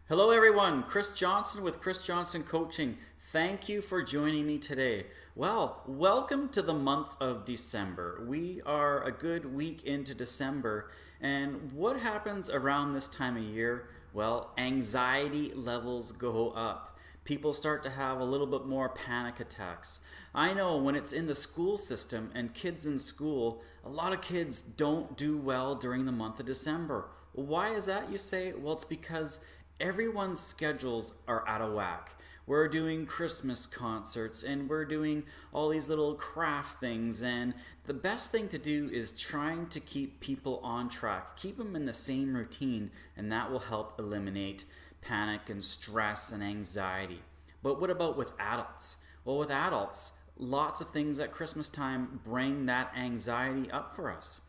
Hello, everyone. Chris Johnson with Chris Johnson Coaching. Thank you for joining me today. Well, welcome to the month of December. We are a good week into December, and what happens around this time of year? Well, anxiety levels go up. People start to have a little bit more panic attacks. I know when it's in the school system and kids in school, a lot of kids don't do well during the month of December. Why is that, you say? Well, it's because everyone's schedules are out of whack. We're doing Christmas concerts and we're doing all these little craft things, and the best thing to do is trying to keep people on track, keep them in the same routine, and that will help eliminate panic and stress and anxiety. But what about with adults? Well, with adults, lots of things at Christmas time bring that anxiety up for us.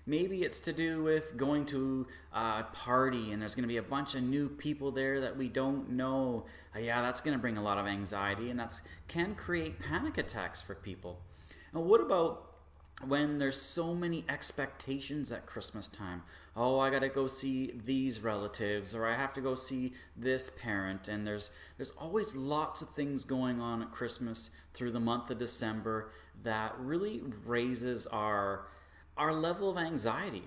Maybe it's to do with going to a party and there's going to be a bunch of new people there that we don't know. Yeah, that's going to bring a lot of anxiety, and that can create panic attacks for people. And what about when there's so many expectations at Christmas time? Oh, I got to go see these relatives, or I have to go see this parent, and there's always lots of things going on at Christmas through the month of December that really raises our level of anxiety.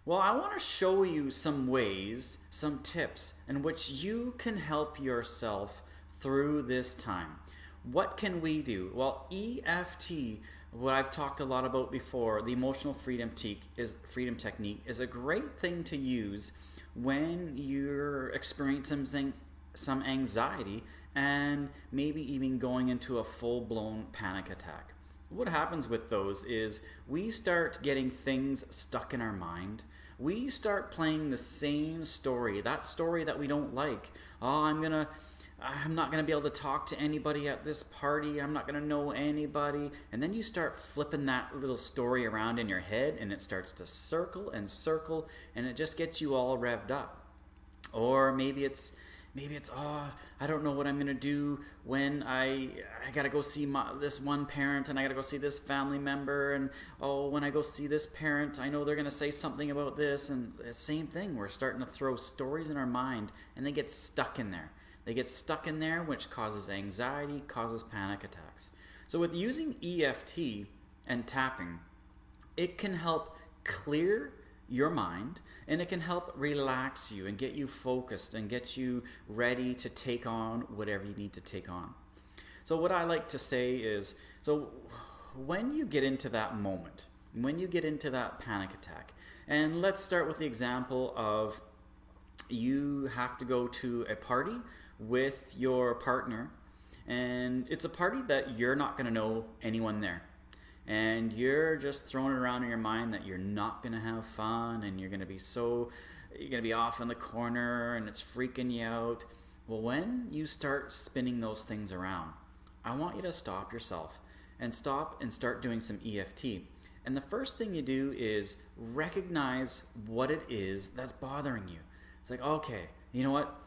Well, I want to show you some ways, some tips in which you can help yourself through this time. What can we do? Well, EFT, what I've talked a lot about before, the emotional freedom technique is a great thing to use when you're experiencing some anxiety and maybe even going into a full-blown panic attack. What happens with those is we start getting things stuck in our mind. We start playing the same story, that story that we don't like. Oh, I'm not gonna be able to talk to anybody at this party. I'm not gonna know anybody. And then you start flipping that little story around in your head, and it starts to circle and circle, and it just gets you all revved up. Or maybe it's oh, I don't know what I'm gonna do when I gotta go see this one parent, and I gotta go see this family member, and oh, when I go see this parent, I know they're gonna say something about this, and the same thing. We're starting to throw stories in our mind, and they get stuck in there. They get stuck in there, which causes anxiety, causes panic attacks. So with using EFT and tapping, it can help clear your mind, and it can help relax you and get you focused and get you ready to take on whatever you need to take on. So what I like to say is, so when you get into that moment, when you get into that panic attack, and let's start with the example of you have to go to a party with your partner, and it's a party that you're not going to know anyone there, and you're just throwing it around in your mind that you're not going to have fun, and you're going to be off in the corner, and it's freaking you out. Well, when you start spinning those things around, I want you to stop yourself and start doing some EFT. And the first thing you do is recognize what it is that's bothering you. It's like, okay, you know what?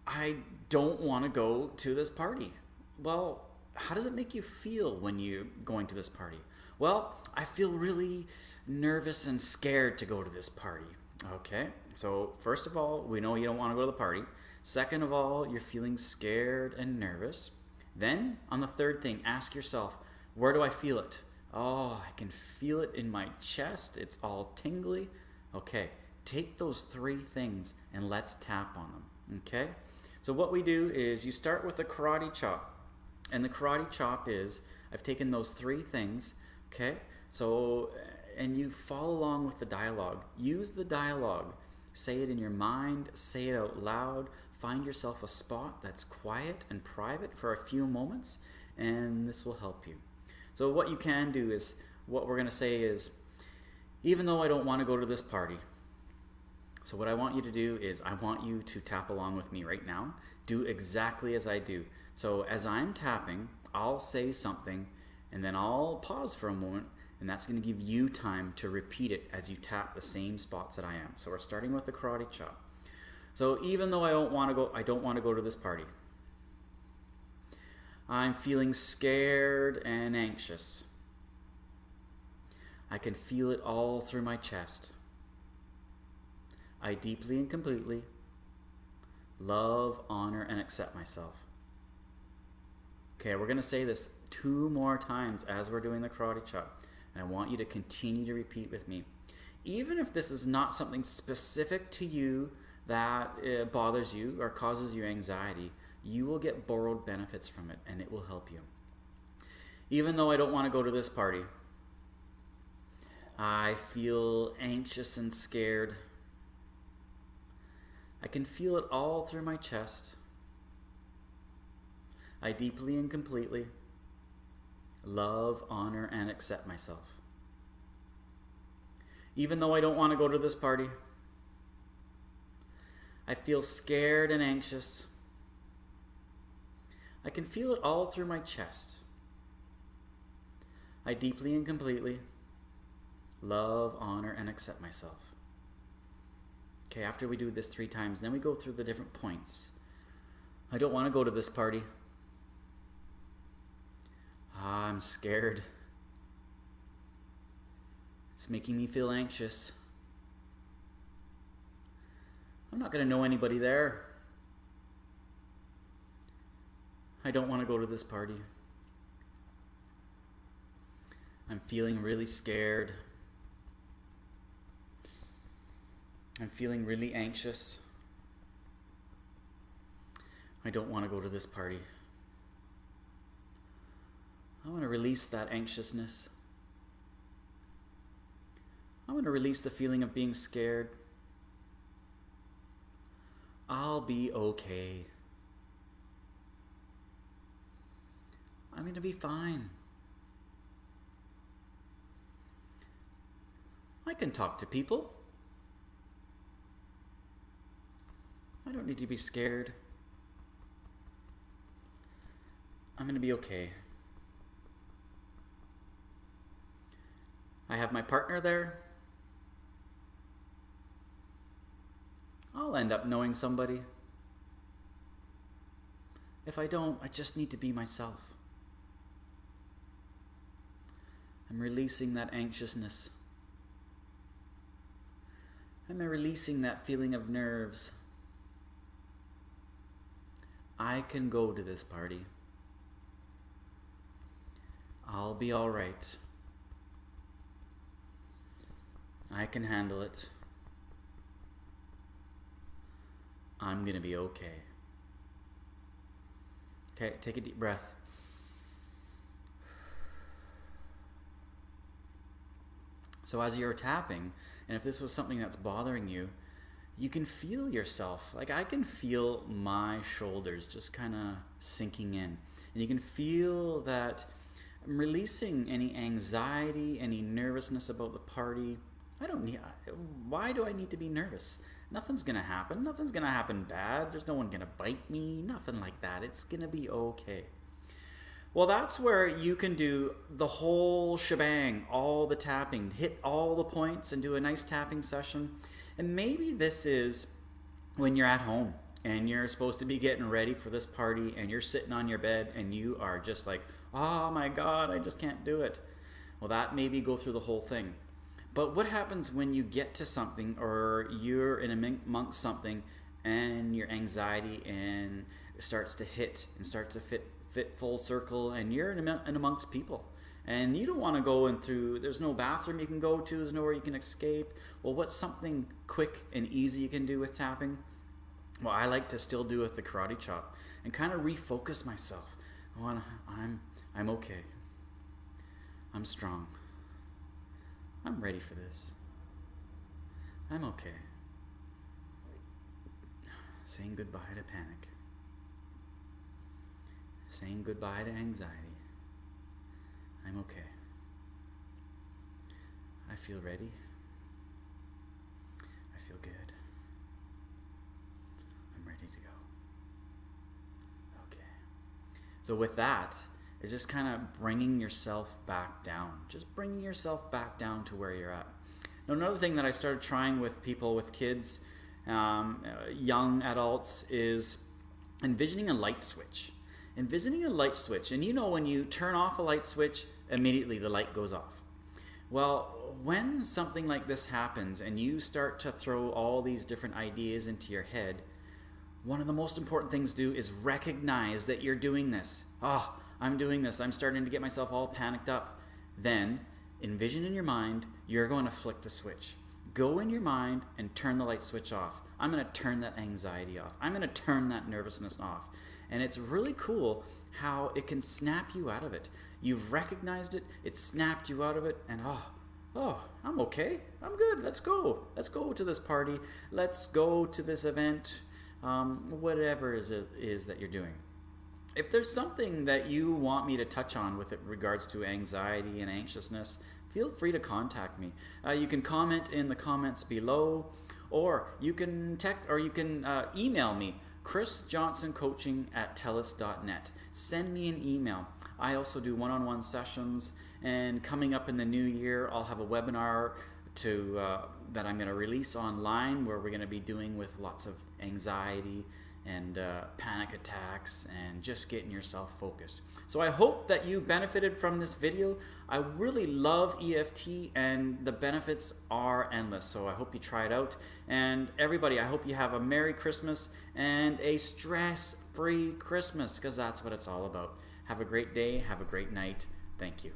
I don't want to go to this party. Well, how does it make you feel when you're going to this party? Well, I feel really nervous and scared to go to this party. Okay, so first of all, we know you don't want to go to the party. Second of all, you're feeling scared and nervous. Then, on the third thing, ask yourself, where do I feel it? Oh, I can feel it in my chest. It's all tingly. Okay, take those three things and let's tap on them. Okay, so what we do is you start with a karate chop. And the karate chop is, I've taken those three things, okay? So, and you follow along with the dialogue. Use the dialogue. Say it in your mind, say it out loud. Find yourself a spot that's quiet and private for a few moments, and this will help you. So what you can do is, what we're gonna say is, even though I don't wanna go to this party, so what I want you to do is, I want you to tap along with me right now. Do exactly as I do. So as I'm tapping, I'll say something, and then I'll pause for a moment, and that's going to give you time to repeat it as you tap the same spots that I am. So we're starting with the karate chop. So even though I don't want to go to this party. I'm feeling scared and anxious. I can feel it all through my chest. I deeply and completely love, honor, and accept myself. Okay, we're going to say this 2 more times as we're doing the karate chop. And I want you to continue to repeat with me. Even if this is not something specific to you that bothers you or causes you anxiety, you will get borrowed benefits from it, and it will help you. Even though I don't want to go to this party, I feel anxious and scared. I can feel it all through my chest. I deeply and completely love, honor, and accept myself. Even though I don't want to go to this party, I feel scared and anxious. I can feel it all through my chest. I deeply and completely love, honor, and accept myself. Okay, after we do this 3 times, then we go through the different points. I don't want to go to this party. I'm scared. It's making me feel anxious. I'm not going to know anybody there. I don't want to go to this party. I'm feeling really scared. I'm feeling really anxious. I don't want to go to this party. I want to release that anxiousness. I want to release the feeling of being scared. I'll be okay. I'm going to be fine. I can talk to people. I don't need to be scared. I'm going to be okay. I have my partner there. I'll end up knowing somebody. If I don't, I just need to be myself. I'm releasing that anxiousness. I'm releasing that feeling of nerves. I can go to this party. I'll be all right. I can handle it. I'm going to be okay. Okay, take a deep breath. So as you're tapping, and if this was something that's bothering you, you can feel yourself. Like I can feel my shoulders just kind of sinking in. And you can feel that I'm releasing any anxiety, any nervousness about the party. Why do I need to be nervous? Nothing's going to happen. Nothing's going to happen bad. There's no one going to bite me. Nothing like that. It's going to be okay. Well, that's where you can do the whole shebang, all the tapping, hit all the points and do a nice tapping session. And maybe this is when you're at home and you're supposed to be getting ready for this party and you're sitting on your bed and you are just like, oh my God, I just can't do it. Well, that maybe go through the whole thing. But what happens when you get to something or you're in amongst something and your anxiety and starts to hit and starts to fit full circle and you're in amongst people and you don't want to go in through, there's no bathroom you can go to, there's nowhere you can escape. Well, what's something quick and easy you can do with tapping? Well, I like to still do with the karate chop and kind of refocus myself. I'm okay. I'm strong. I'm ready for this. I'm okay. Saying goodbye to panic. Saying goodbye to anxiety. I'm okay. I feel ready. I feel good. I'm ready to go. Okay. So with that, it's just kind of bringing yourself back down. Just bringing yourself back down to where you're at. Now, another thing that I started trying with people, with kids, young adults, is envisioning a light switch. Envisioning a light switch. And you know when you turn off a light switch, immediately the light goes off. Well, when something like this happens and you start to throw all these different ideas into your head, one of the most important things to do is recognize that you're doing this. Oh, I'm doing this. I'm starting to get myself all panicked up. Then envision in your mind, you're going to flick the switch. Go in your mind and turn the light switch off. I'm going to turn that anxiety off. I'm going to turn that nervousness off. And it's really cool how it can snap you out of it. You've recognized it, it snapped you out of it, and I'm okay. I'm good. Let's go. Let's go to this party. Let's go to this event. Whatever it is that you're doing. If there's something that you want me to touch on with regards to anxiety and anxiousness, feel free to contact me. You can comment in the comments below, or you can text, or you can email me, chrisjohnsoncoaching@telus.net. Send me an email. I also do one-on-one sessions, and coming up in the new year, I'll have a webinar that I'm going to release online, where we're going to be doing with lots of anxiety and panic attacks and just getting yourself focused. So I hope that you benefited from this video. I really love EFT, and the benefits are endless. So I hope you try it out. And everybody, I hope you have a Merry Christmas and a stress-free Christmas, because that's what it's all about. Have a great day. Have a great night. Thank you.